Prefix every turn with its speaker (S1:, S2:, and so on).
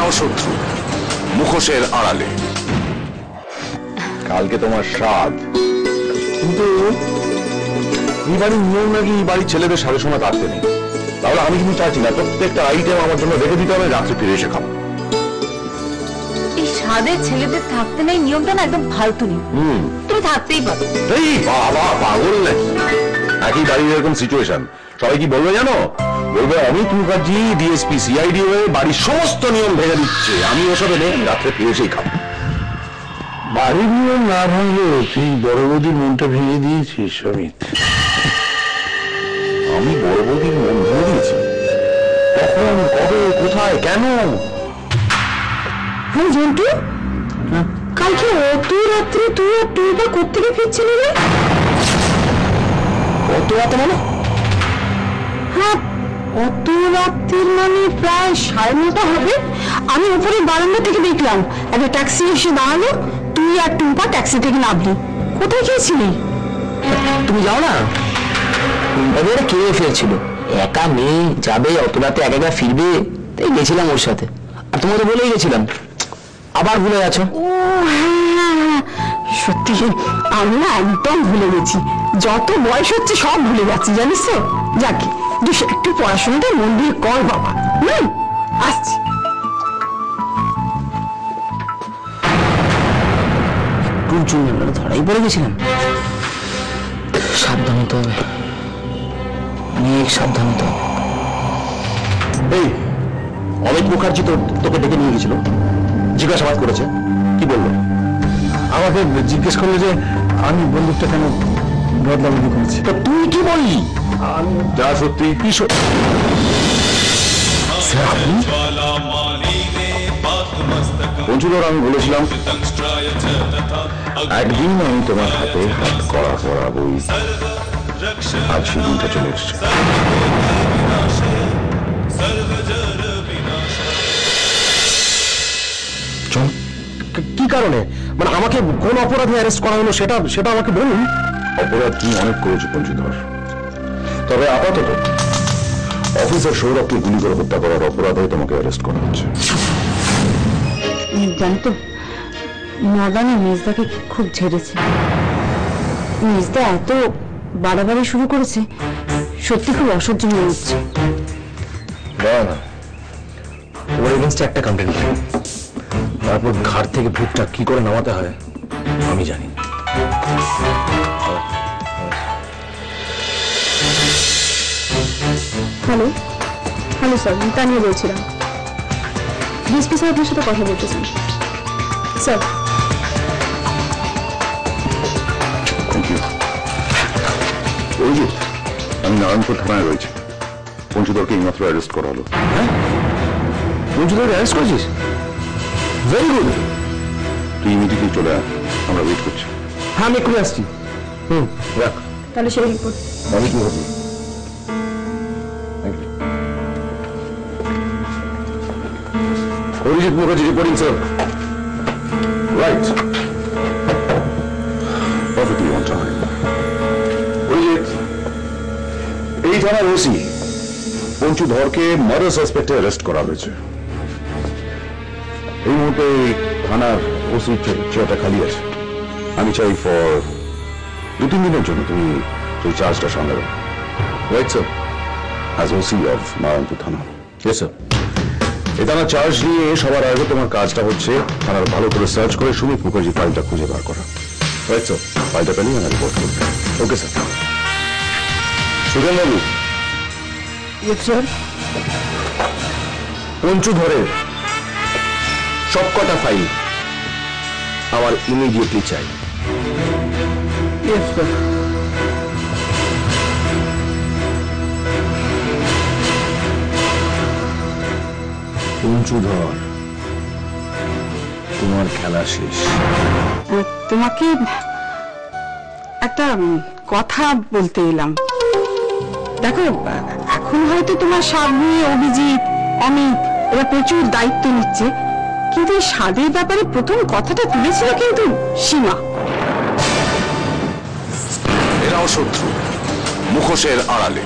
S1: এরাও শত্রু মুখোশের আড়ালে। কালকে তোমার শ্রাদ্ধ, কিন্তু এই বাড়ির নিয়ম নাকি এই বাড়ির ছেলেদের সাড়ে সময় থাকতে নেই। তাহলে আমি কিন্তু চাইছি না প্রত্যেকটা আইটেম আমার জন্য রেখে দিতে হবে, রাত্রে ফিরে এসে খাবো।
S2: এই সাদে ছেলেদের থাকতে নেই নিয়মটা না একদম ফালতু নিয়ম। তুমি থাকতেই পারো।
S1: এই বাবা পাগল নাকি? একই বাড়ির এরকম সিচুয়েশন, সবাই কি বলবে জানো? বলবে অমিত মুখার্জি ডিএসপি সিআইডি হয়ে বাড়ির সমস্ত নিয়ম ভেঙে দিচ্ছে, আমি ওসবে নেই, রাত্রে ফিরে এসেই খাবো।
S3: বাড়ির নিয়ম না ভাঙলেও তুই বড় বৌদির মনটা ভেঙে দিয়েছিস অমিত।
S1: আমি বড় বৌদির মন ভেঙে দিয়েছি? কখন, কবে, কোথায়, কেন?
S2: হ্যাঁ জন্টু, কালকে অত রাত্রে তুই আর টুইটা কোত্থেকে ফিরছিলি রে?
S1: কত রাতে মানে?
S2: হ্যাঁ অত রাত্রির মানে প্রায় 9:30 হবে। আমি উপরে বারান্দা থেকে দেখলাম একটা ট্যাক্সি এসে দাঁড়ালো, তুই আর টুম্পা ট্যাক্সি থেকে নামলি। কোথায় গিয়েছিলি?
S4: তুমি যাও না, ওদের কে ফেলছিল, একা মেয়ে যাবে অত রাতে একা একা ফিরবে, তাই গেছিলাম ওর সাথে। আর তোমাদের বলেই গেছিলাম, আবার ভুলে গেছো?
S2: ও হ্যাঁ, সত্যি আমি না একদম ভুলে গেছি। যত বয়স হচ্ছে সব ভুলে যাচ্ছি জানিস তো। যাকে একটু পড়াশোনাটা মন দিয়ে কর বাবা। আসছি।
S4: ধরাই পড়ে গেছিলাম। সাবধান হতে হবে, অনেক সাবধান হতে হবে।
S1: এই অমিত মুখার্জি তোকে ডেকে নিয়ে গেছিল, জিজ্ঞাসাবাদ করেছে, কি বললো?
S3: আমাকে জিজ্ঞেস করলো যে আমি বন্দুকটা কেন বদলাবদলি করেছি।
S1: তো তুই কি বললি? যা সত্যি কি সত্যি? পঞ্চুদর, আমি বলেছিলাম একদিন আমি তোমার হাতে হাত করা পড়াবো, আজ সেদিনটা চলে এসছে। কি কারণে, মানে আমাকে কোন অপরাধে অ্যারেস্ট করা হলো সেটা আমাকে বলুন। অপরাধ তুমি অনেক করেছো পঞ্চুধর, তবে আপাতত অফিসার সৌরভকে গুলি করে হত্যা করার অপরাধে তোমাকে অ্যারেস্ট করা হচ্ছে।
S2: জানতো নাদানি মেজদাকে খুব ঝেড়েছে। মেজদা এত বাড়াবাড়ি শুরু করেছে, সত্যি খুব অসহ্য হয়ে উঠছে।
S1: না, তোমার এগেন্সটে একটা কমপ্লেন করি, তারপর ঘাট থেকে ভূতটা কি করে নামাতে হয় আমি জানি।
S2: হ্যালো স্যার, আমি তানিয়া বলছিলাম। ডিএসপি স্যার আপনার সাথে কথা বলতেছেন স্যার।
S1: অভিজিৎ, আমি নারায়ণপুর থানায় রয়েছি। পঞ্চুদরকে এইমাত্র অ্যারেস্ট করা হলো। পঞ্চুদরকে অ্যারেস্ট করেছিস? Very good. তুই ইমিডিয়েটলি চলে আয়, আমরা ওয়েট করছি।
S3: হ্যাঁ আমি এক্ষুনি আসছি।
S1: রাখ।
S2: তাহলে সেই রিপোর্ট
S1: আমি কি হবে? Abhijit Mukherjee reporting sir. Right, perfectly on time. Abhijit, এই থানার ওসি পঞ্চুধরকে মার্ডার সাসপেক্টে অ্যারেস্ট করা হয়েছে। এই মুহূর্তে থানার ওসি চেয়ারটা খালি আছে। আমি চাই ফর 2-3 দিনের জন্য তুমি সেই চার্জটা সামলাবে। Right sir, as OC of Narayanpur থানা। Yes sir. এই থানার চার্জ নিয়ে সবার আগে তোমার কাজটা হচ্ছে থানার ভালো করে সার্চ করে সুমিত মুখার্জি ফাইলটা খুঁজে বার করা। রাইট স্যার, ফাইলটা পেলেই আমি রিপোর্ট করবো। Okay sir. সুজন বাবু।
S3: Yes sir.
S1: পঞ্চুধরের সবকটা ফাইল আমার ইমিডিয়েটলি চাই।
S3: Yes sir.
S1: পঞ্চুধর, তোমার খেলা শেষ।
S2: তোমাকে একটা কথা বলতে এলাম। দেখো, এখন হয়তো তোমার স্বামী অভিজিৎ অমিত এরা প্রচুর দায়িত্ব নিচ্ছে, কিন্তু এই স্বাদের ব্যাপারে প্রথম কথাটা তুলেছিল কিন্তু সীমা।
S1: এরাও শত্রু মুখোশের আড়ালে।